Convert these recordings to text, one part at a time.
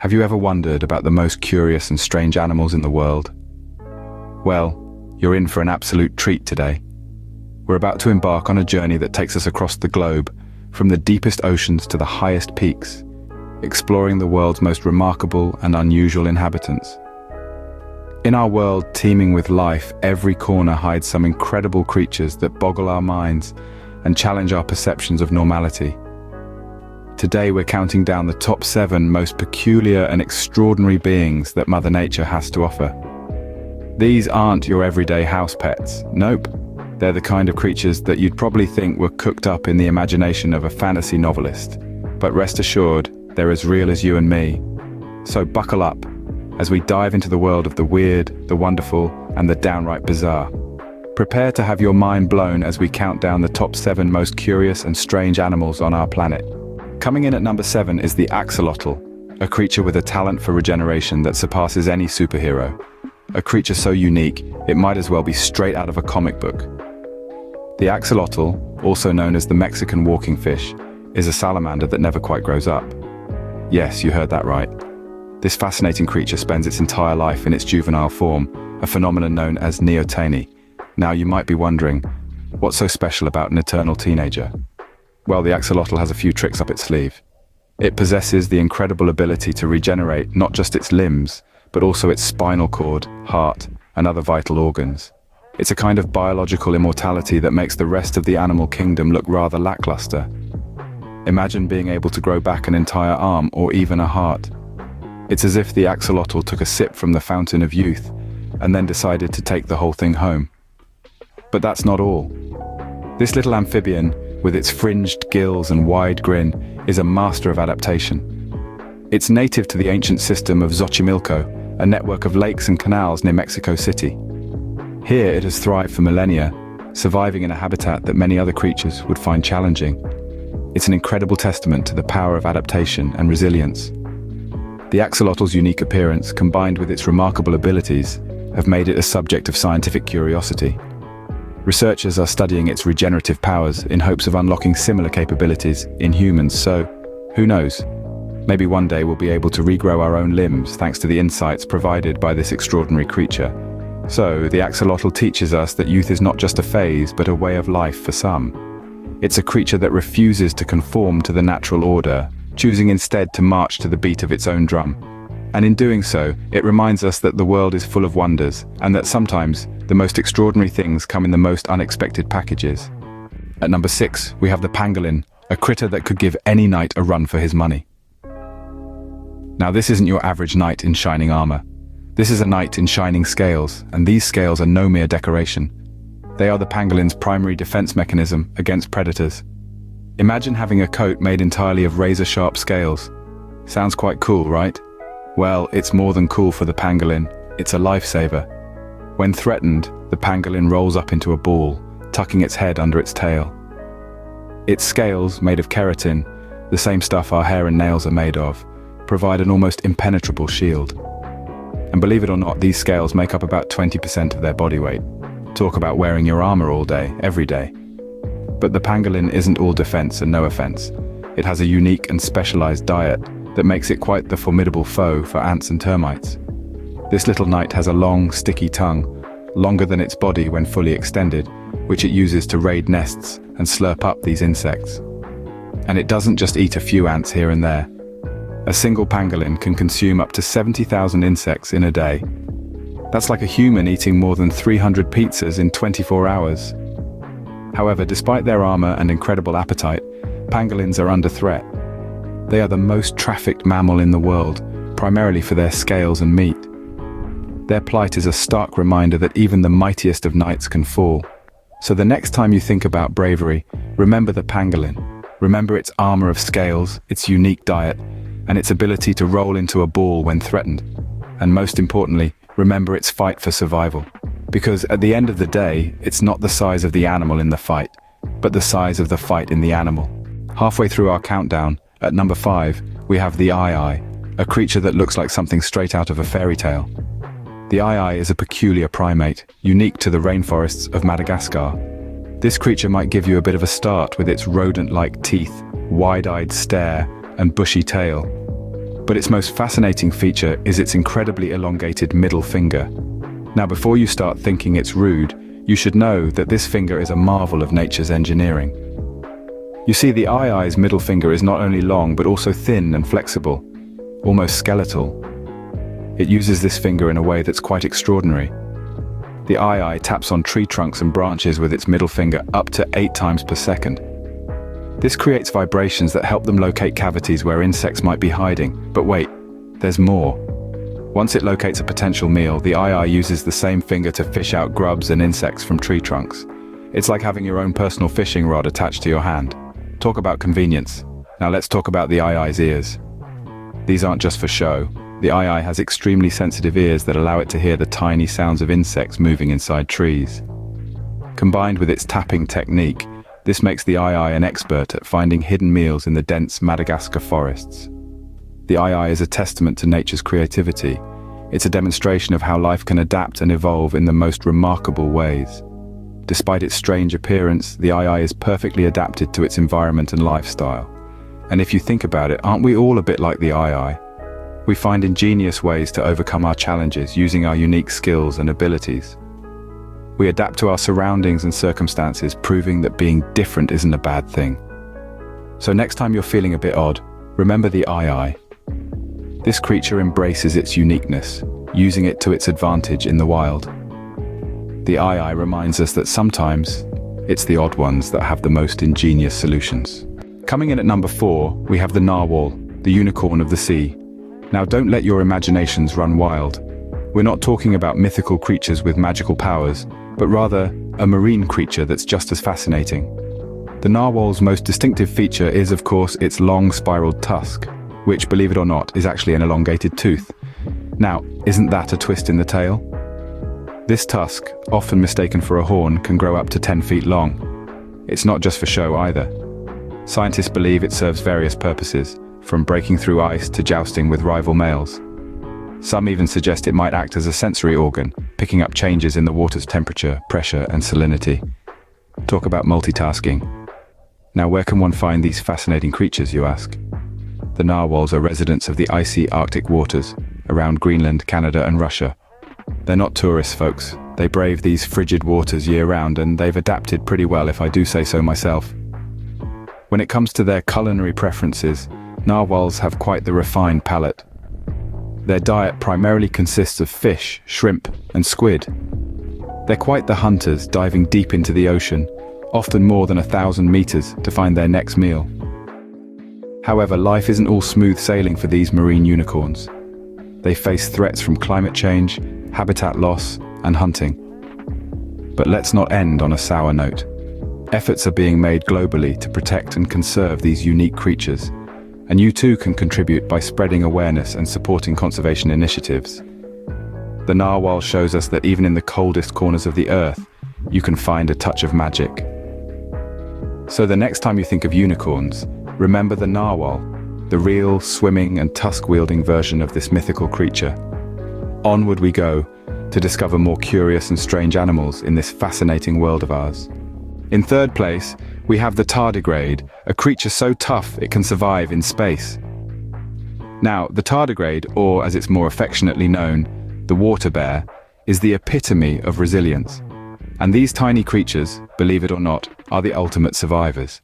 Have you ever wondered about the most curious and strange animals in the world? Well, you're in for an absolute treat today. We're about to embark on a journey that takes us across the globe, from the deepest oceans to the highest peaks, exploring the world's most remarkable and unusual inhabitants. In our world teeming with life, every corner hides some incredible creatures that boggle our minds and challenge our perceptions of normality. Today we're counting down the top 7 most peculiar and extraordinary beings that Mother Nature has to offer. These aren't your everyday house pets. Nope. They're the kind of creatures that you'd probably think were cooked up in the imagination of a fantasy novelist. But rest assured, they're as real as you and me. So buckle up as we dive into the world of the weird, the wonderful, and the downright bizarre. Prepare to have your mind blown as we count down the top 7 most curious and strange animals on our planet. Coming in at number 7 is the axolotl, a creature with a talent for regeneration that surpasses any superhero. A creature so unique, it might as well be straight out of a comic book. The axolotl, also known as the Mexican walking fish, is a salamander that never quite grows up. Yes, you heard that right. This fascinating creature spends its entire life in its juvenile form, a phenomenon known as neoteny. Now you might be wondering, what's so special about an eternal teenager? Well, the axolotl has a few tricks up its sleeve. It possesses the incredible ability to regenerate not just its limbs, but also its spinal cord, heart, and other vital organs. It's a kind of biological immortality that makes the rest of the animal kingdom look rather lackluster. Imagine being able to grow back an entire arm or even a heart. It's as if the axolotl took a sip from the fountain of youth and then decided to take the whole thing home. But that's not all. This little amphibian, with its fringed gills and wide grin, is a master of adaptation. It's native to the ancient system of Xochimilco, a network of lakes and canals near Mexico City. Here it has thrived for millennia, surviving in a habitat that many other creatures would find challenging. It's an incredible testament to the power of adaptation and resilience. The axolotl's unique appearance, combined with its remarkable abilities, have made it a subject of scientific curiosity. Researchers are studying its regenerative powers in hopes of unlocking similar capabilities in humans, so who knows? Maybe one day we'll be able to regrow our own limbs thanks to the insights provided by this extraordinary creature. So, the axolotl teaches us that youth is not just a phase, but a way of life for some. It's a creature that refuses to conform to the natural order, choosing instead to march to the beat of its own drum. And in doing so, it reminds us that the world is full of wonders, and that sometimes the most extraordinary things come in the most unexpected packages. At number 6, we have the pangolin, a critter that could give any knight a run for his money. Now this isn't your average knight in shining armor. This is a knight in shining scales, and these scales are no mere decoration. They are the pangolin's primary defense mechanism against predators. Imagine having a coat made entirely of razor-sharp scales. Sounds quite cool, right? Well, it's more than cool for the pangolin. It's a lifesaver. When threatened, the pangolin rolls up into a ball, tucking its head under its tail. Its scales, made of keratin, the same stuff our hair and nails are made of, provide an almost impenetrable shield. And believe it or not, these scales make up about 20% of their body weight. Talk about wearing your armor all day, every day. But the pangolin isn't all defense and no offense. It has a unique and specialized diet that makes it quite the formidable foe for ants and termites. This little knight has a long, sticky tongue, longer than its body when fully extended, which it uses to raid nests and slurp up these insects. And it doesn't just eat a few ants here and there. A single pangolin can consume up to 70,000 insects in a day. That's like a human eating more than 300 pizzas in 24 hours. However, despite their armor and incredible appetite, pangolins are under threat. They are the most trafficked mammal in the world, primarily for their scales and meat. Their plight is a stark reminder that even the mightiest of knights can fall. So the next time you think about bravery, remember the pangolin. Remember its armor of scales, its unique diet, and its ability to roll into a ball when threatened. And most importantly, remember its fight for survival. Because at the end of the day, it's not the size of the animal in the fight, but the size of the fight in the animal. Halfway through our countdown, at number 5, we have the eye, a creature that looks like something straight out of a fairy tale. The eye is a peculiar primate, unique to the rainforests of Madagascar. This creature might give you a bit of a start with its rodent-like teeth, wide-eyed stare, and bushy tail. But its most fascinating feature is its incredibly elongated middle finger. Now, before you start thinking it's rude, you should know that this finger is a marvel of nature's engineering. You see, the eye's middle finger is not only long but also thin and flexible, almost skeletal. It uses this finger in a way that's quite extraordinary. The eye taps on tree trunks and branches with its middle finger up to 8 times per second. This creates vibrations that help them locate cavities where insects might be hiding. But wait, there's more. Once it locates a potential meal, the eye uses the same finger to fish out grubs and insects from tree trunks. It's like having your own personal fishing rod attached to your hand. Talk about convenience. Now let's talk about the eye's ears. These aren't just for show. The eye has extremely sensitive ears that allow it to hear the tiny sounds of insects moving inside trees. Combined with its tapping technique, this makes the eye an expert at finding hidden meals in the dense Madagascar forests. The eye is a testament to nature's creativity. It's a demonstration of how life can adapt and evolve in the most remarkable ways. Despite its strange appearance, the eye is perfectly adapted to its environment and lifestyle. And if you think about it, aren't we all a bit like the eye? We find ingenious ways to overcome our challenges using our unique skills and abilities. We adapt to our surroundings and circumstances, proving that being different isn't a bad thing. So next time you're feeling a bit odd, remember the eye. This creature embraces its uniqueness, using it to its advantage in the wild. The eye reminds us that sometimes it's the odd ones that have the most ingenious solutions. Coming in at number 4, we have the narwhal, the unicorn of the sea. Now don't let your imaginations run wild. We're not talking about mythical creatures with magical powers, but rather a marine creature that's just as fascinating. The narwhal's most distinctive feature is, of course, its long spiraled tusk, which, believe it or not, is actually an elongated tooth. Now, isn't that a twist in the tail? This tusk, often mistaken for a horn, can grow up to 10 feet long. It's not just for show either. Scientists believe it serves various purposes, from breaking through ice to jousting with rival males. Some even suggest it might act as a sensory organ, picking up changes in the water's temperature, pressure, and salinity. Talk about multitasking. Now, where can one find these fascinating creatures, you ask? The narwhals are residents of the icy Arctic waters, around Greenland, Canada, and Russia. They're not tourists, folks. They brave these frigid waters year-round, and they've adapted pretty well, if I do say so myself. When it comes to their culinary preferences, narwhals have quite the refined palate. Their diet primarily consists of fish, shrimp, and squid. They're quite the hunters, diving deep into the ocean, often more than 1,000 meters, to find their next meal. However, life isn't all smooth sailing for these marine unicorns. They face threats from climate change, habitat loss, and hunting. But let's not end on a sour note. Efforts are being made globally to protect and conserve these unique creatures, and you too can contribute by spreading awareness and supporting conservation initiatives. The narwhal shows us that even in the coldest corners of the earth, you can find a touch of magic. So the next time you think of unicorns, remember the narwhal, the real, swimming and tusk-wielding version of this mythical creature. Onward we go, to discover more curious and strange animals in this fascinating world of ours. In third place, we have the tardigrade, a creature so tough it can survive in space. Now, the tardigrade, or as it's more affectionately known, the water bear, is the epitome of resilience. And these tiny creatures, believe it or not, are the ultimate survivors.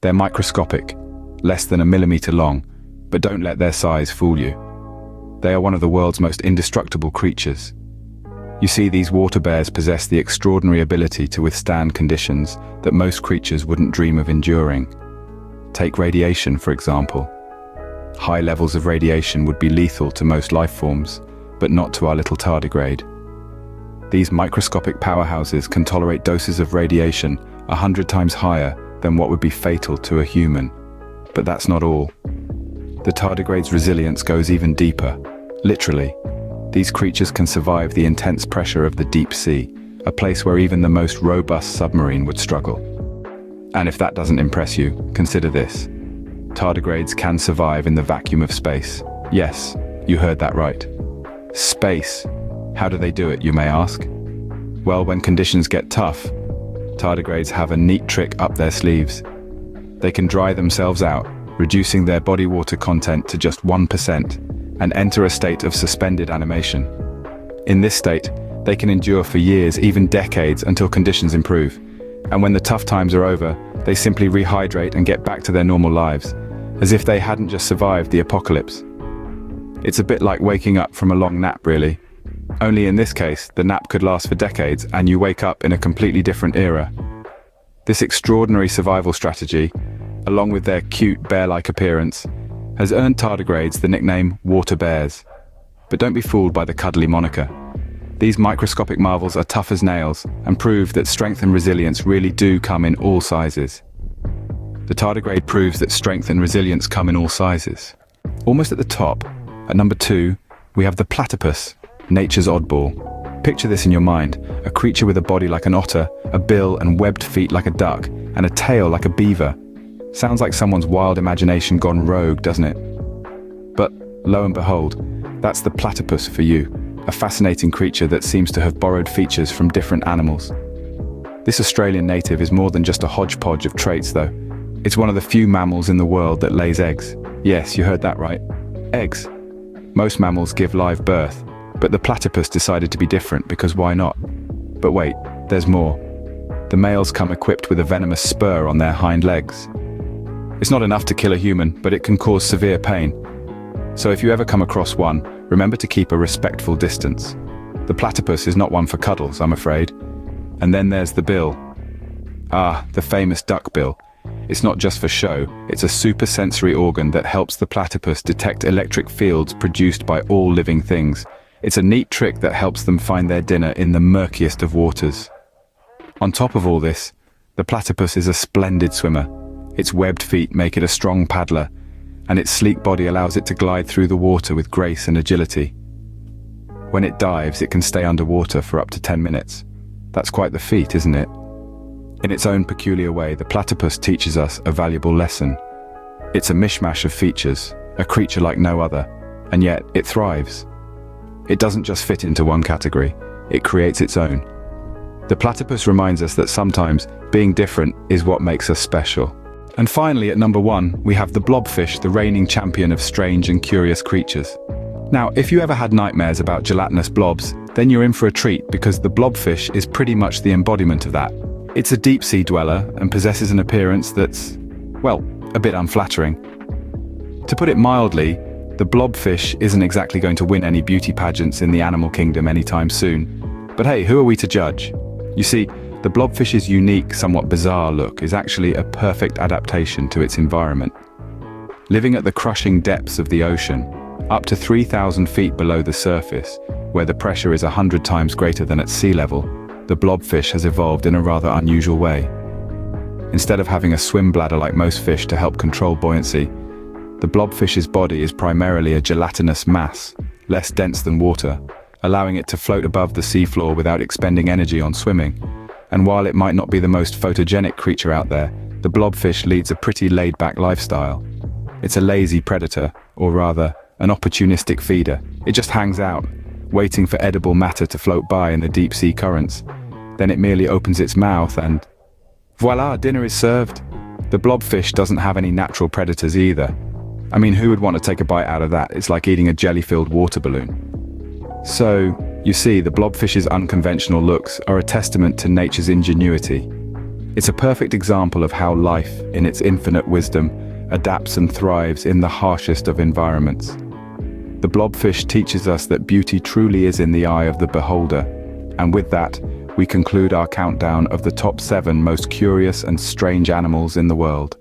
They're microscopic, less than a millimeter long, but don't let their size fool you. They are one of the world's most indestructible creatures. You see, these water bears possess the extraordinary ability to withstand conditions that most creatures wouldn't dream of enduring. Take radiation, for example. High levels of radiation would be lethal to most life forms, but not to our little tardigrade. These microscopic powerhouses can tolerate doses of radiation 100 times higher than what would be fatal to a human. But that's not all. The tardigrade's resilience goes even deeper. Literally, these creatures can survive the intense pressure of the deep sea, a place where even the most robust submarine would struggle. And if that doesn't impress you, consider this. Tardigrades can survive in the vacuum of space. Yes, you heard that right. Space. How do they do it, you may ask? Well, when conditions get tough, tardigrades have a neat trick up their sleeves. They can dry themselves out, reducing their body water content to just 1%, and enter a state of suspended animation. In this state, they can endure for years, even decades, until conditions improve. And when the tough times are over, they simply rehydrate and get back to their normal lives, as if they hadn't just survived the apocalypse. It's a bit like waking up from a long nap, really. Only in this case, the nap could last for decades and you wake up in a completely different era. This extraordinary survival strategy, along with their cute bear-like appearance, has earned tardigrades the nickname water bears. But don't be fooled by the cuddly moniker. These microscopic marvels are tough as nails and prove that strength and resilience really do come in all sizes. The tardigrade proves that strength and resilience come in all sizes. Almost at the top, at number 2, we have the platypus, nature's oddball. Picture this in your mind, a creature with a body like an otter, a bill and webbed feet like a duck, and a tail like a beaver. Sounds like someone's wild imagination gone rogue, doesn't it? But lo and behold, that's the platypus for you, a fascinating creature that seems to have borrowed features from different animals. This Australian native is more than just a hodgepodge of traits, though. It's one of the few mammals in the world that lays eggs. Yes, you heard that right. Eggs. Most mammals give live birth, but the platypus decided to be different because why not? But wait, there's more. The males come equipped with a venomous spur on their hind legs. It's not enough to kill a human, but it can cause severe pain. So if you ever come across one, remember to keep a respectful distance. The platypus is not one for cuddles, I'm afraid. And then there's the bill. Ah, the famous duck bill. It's not just for show, it's a supersensory organ that helps the platypus detect electric fields produced by all living things. It's a neat trick that helps them find their dinner in the murkiest of waters. On top of all this, the platypus is a splendid swimmer. Its webbed feet make it a strong paddler, and its sleek body allows it to glide through the water with grace and agility. When it dives, it can stay underwater for up to 10 minutes. That's quite the feat, isn't it? In its own peculiar way, the platypus teaches us a valuable lesson. It's a mishmash of features, a creature like no other, and yet it thrives. It doesn't just fit into one category, it creates its own. The platypus reminds us that sometimes being different is what makes us special. And finally, at number 1, we have the blobfish, the reigning champion of strange and curious creatures. Now, if you ever had nightmares about gelatinous blobs, then you're in for a treat because the blobfish is pretty much the embodiment of that. It's a deep-sea dweller and possesses an appearance that's, well, a bit unflattering. To put it mildly, the blobfish isn't exactly going to win any beauty pageants in the animal kingdom anytime soon. But hey, who are we to judge? You see, the blobfish's unique, somewhat bizarre look is actually a perfect adaptation to its environment. Living at the crushing depths of the ocean, up to 3,000 feet below the surface, where the pressure is 100 times greater than at sea level, the blobfish has evolved in a rather unusual way. Instead of having a swim bladder like most fish to help control buoyancy, the blobfish's body is primarily a gelatinous mass, less dense than water, allowing it to float above the seafloor without expending energy on swimming. And while it might not be the most photogenic creature out there, the blobfish leads a pretty laid-back lifestyle. It's a lazy predator, or rather, an opportunistic feeder. It just hangs out, waiting for edible matter to float by in the deep-sea currents. Then it merely opens its mouth and voila, dinner is served. The blobfish doesn't have any natural predators either. I mean, who would want to take a bite out of that? It's like eating a jelly-filled water balloon. So, you see, the blobfish's unconventional looks are a testament to nature's ingenuity. It's a perfect example of how life, in its infinite wisdom, adapts and thrives in the harshest of environments. The blobfish teaches us that beauty truly is in the eye of the beholder. And with that, we conclude our countdown of the top 7 most curious and strange animals in the world.